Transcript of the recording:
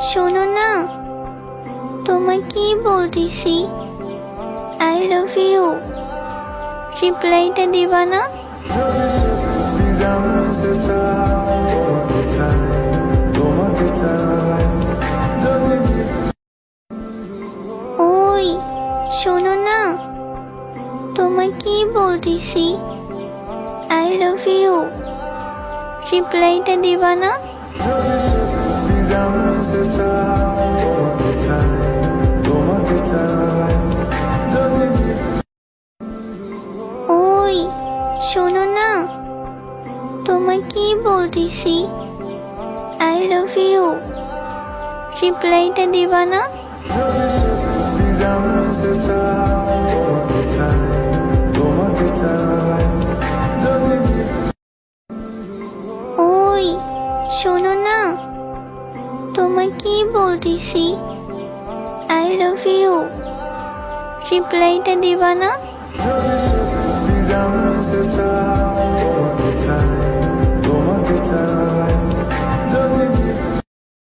শোনো না, তোমায় কি বলতেছি, আই লাভ ইউ, রিপ্লাইটা দিবা না? ওই শোনো না, তোমায় কি বলতেছি, আই লাভ ইউ, রিপ্লাইটা দিবা না? ওই শোনো না, তোমায় কি বলতেছি, আই লাভ ইউ, রিপ্লাইটা দিবা না? ওই শোনো না, তোমায় কি বলতেছি, আই লাভ ইউ, রিপ্লাইটা দিবা না?